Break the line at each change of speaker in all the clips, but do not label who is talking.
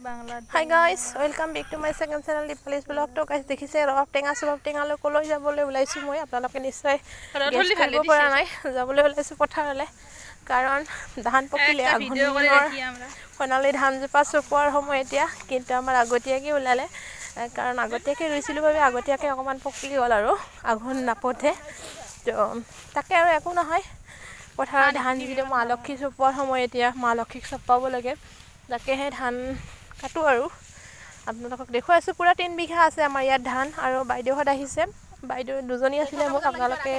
Hi guys, welcome back to my second channel Dipali's vlog. তো guys দেখিছে ৰবাব টেঙালৈ কলৈ যাবলৈ ওলাইছো মই আপোনালোকে নিশ্চয় গেছ কৰিব পৰা নাই যাবলৈ ওলাইছো পথাৰলৈ কাৰণ ধান পকিলে আঘোণৰ সোণালী ধান জোপা চপোৱাৰ সময় এতিয়া কিন্তু আমাৰ আগতীয়াকৈ ওলালে কাৰণ আগতীয়াকৈ ৰুইছিলো বাবে আগতীয়াকৈ অকমান পকি গল আৰু আঘোণ নাপথে তো তাকে আৰু একো নহয় পথাৰৰ ধান যিটো মা লক্ষী চপোৱাৰ সময় এতিয়া মা লক্ষীক চপাব লাগে তাকেহে ধান কাটো আৰু আপোনালোকক দেখুৱাইছো পুৰা 3 বিঘা আছে আমাৰ ইয়াত ধান আৰু বাইদেউহত আহিছে বাইদেউ দুজনী আছিলে মোক আপোনালোকে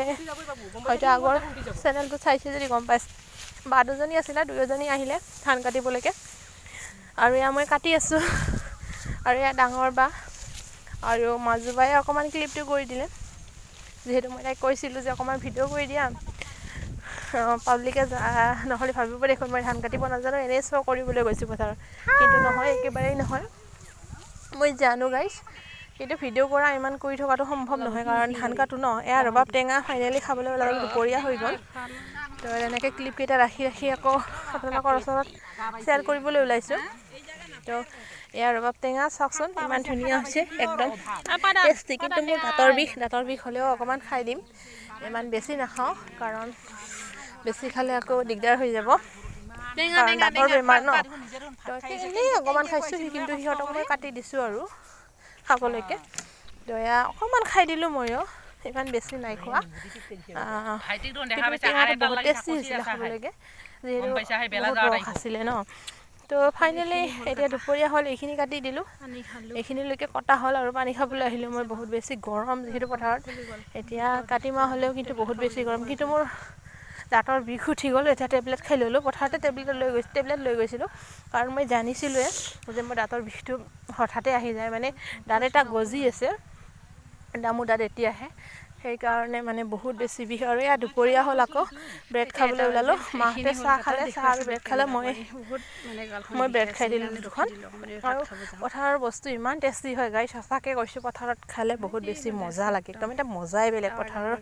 হয়তো আগৰ চেনেলটো চাইছে যদি গম পাইছে বা দুজনী আছিলে দুজনী আহিলে ধান কাটিবলৈকে আৰু এয়া মই কাটি আছো আৰু এয়া ডাঙৰ বা আৰু মাজুবাই অকমান ক্লিপটো কৰি দিলে যেহেতু মই তাই কৈছিলো যে অকমান ভিডিও কৰি দিয়া পাব্লিকে নহলে ভাবিব দেখোন মই ধান কাটিব নাজানো এনে শো কৰিবলৈ গৈছো পথাৰত কিন্তু নহয় একেবাৰেই নহয় মই জানো গাইস কিন্তু ভিডিও কৰা ইমান কৰি থকাটো সম্ভৱ নহয় কাৰণ ধান কাটো ন এয়া ৰবাব টেঙা ফাইনালি খাবলৈ ওলালে দুপৰীয়া হৈ গল তো এনেকৈ ক্লিপ কেইটা ৰাখি আকৌ আপোনালোকৰ ওচৰত শেয়াৰ কৰিবলৈ ওলাইছো তো এয়া ৰবাব টেঙা চাওকচোন ইমান ধুনীয়া হৈছে একদম টেষ্টি কিন্তু মোৰ দাঁতৰ বিষ হলেও অকমান খাই দিম ইমান বেছি নাখাওঁ কাৰণ বেছি খালে আকৌ দিগদাৰ হৈ যাব কাৰণ দাঁতৰ বেমাৰ ন তো এনেই অকমান খাইছো কিন্তু সিহঁতক মই কাটি দিছো আৰু খাবলৈকে তো এয়া অকমান খাই দিলো ময়ো ইমান বেছি নাই খোৱা বহুত টেষ্টি হৈছিলে খাবলৈকে যিহেতু ৰস আছিলে ন তো ফাইনেলি এতিয়া দুপৰীয়া হ'ল এইখিনি কাটি দিলো এইখিনিলৈকে কটা হ'ল আৰু পানী খাবলৈ আহিলো মই বহুত বেছি গৰম যিহেতু পথাৰত এতিয়া কাটিমা হ'লেও কিন্তু বহুত বেছি গৰম কিন্তু মোৰ দাঁতৰ বিষ উঠি গ'ল এটা টেবলেট খাই ললো পথাৰতে টেবলেট লৈ গৈছিলো কাৰণ মই জানিছিলোৱে যে মোৰ দাঁতৰ বিষটো হঠাতে আহি যায় মানে দাঁত এটা গজি আছে মোৰ দাঁত এতিয়াহে সেই কাৰণে মানে বহুত বেছি বিষ আৰু এয়া দুপৰীয়া হ'ল আকৌ ব্ৰেড খাবলৈ ওলালো মাহতে চাহ খালে চাহ আৰু ব্ৰেড খালে মই ব্ৰেড খাই দিলো দুখন আৰু পথাৰৰ বস্তু ইমান টেষ্টি হয় গাই সঁচাকে কৈছো পথাৰত খালে বহুত বেছি মজা লাগে একদম এটা মজাই বেলেগ পথাৰৰ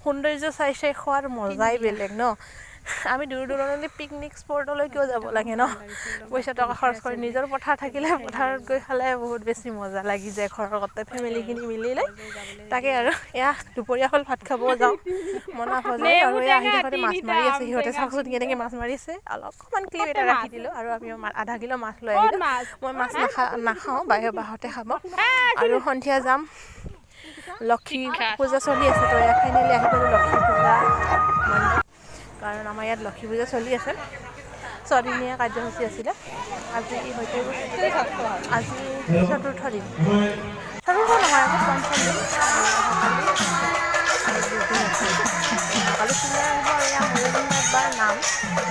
সৌন্দৰ্য চাই খোৱাৰ মজাই বেলেগ ন আমি দূৰ পিকনিক স্পটলৈ কিয় যাব লাগে ন পইচা টকা খৰচ কৰি নিজৰ পথাৰ থাকিলে পথাৰত গৈ খালে বহুত বেছি মজা লাগি যায় ঘৰৰ গতে ফেমিলিখিনি মিলিলে তাকে আৰু এয়া দুপৰীয়া হ'ল ভাত খাব যাওঁ মনা ভজে আৰু আহি থাকোঁতে মাছ মাৰি আছে সিহঁতে চাওকচোন কেনেকৈ মাছ মাৰিছে অলপমান ক্লিপ এটা ৰাখি দিলোঁ আৰু আমি আধা কিলো মাছ লৈ আহিলোঁ মই মাছ নাখাওঁ বাহঁতে খাব আৰু সন্ধিয়া যাম লক্ষী পূজা চলি আছে তো এয়া ফাইনেলি আহি পালোঁ লক্ষী পূজা কাৰণ আমাৰ ইয়াত লক্ষী পূজা চলি আছে 6 দিনীয়া কাৰ্যসূচী আছিলে আজি হয়তো আজি চতুৰ্থ দিন চতুৰ্থ নহয় আকৌ পঞ্চম দিন কালি চিলাই আহিব আৰু ইয়াৰ মৰিগাঁৱৰ নাম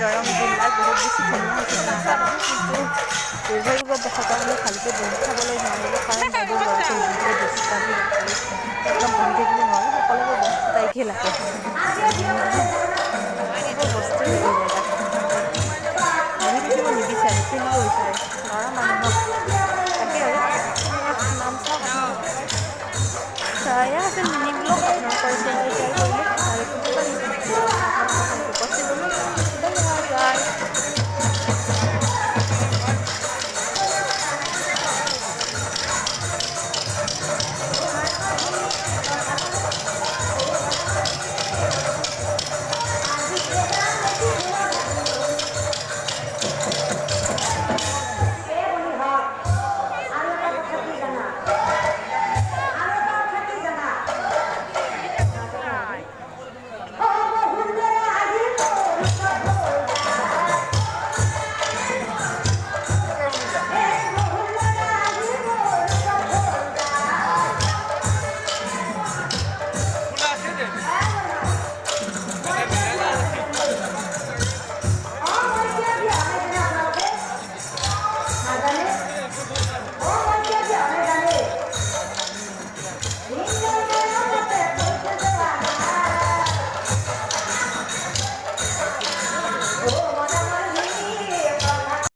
দৰং জিলাৰ বহুত বেছি ধুনীয়া হৈছে নাজানো কিন্তু দুৰ্ভাগ্যবশতঃ আমি ভালকৈ বহি খাবলৈ নোৱাৰিলোঁ কাৰণ বাইদেউ ল'ৰা-ছোৱালীবোৰে বেছি কালি একদম বহি থাকিব নোৱাৰোঁ সকলোবোৰ বস্তু তাইকহে লাগে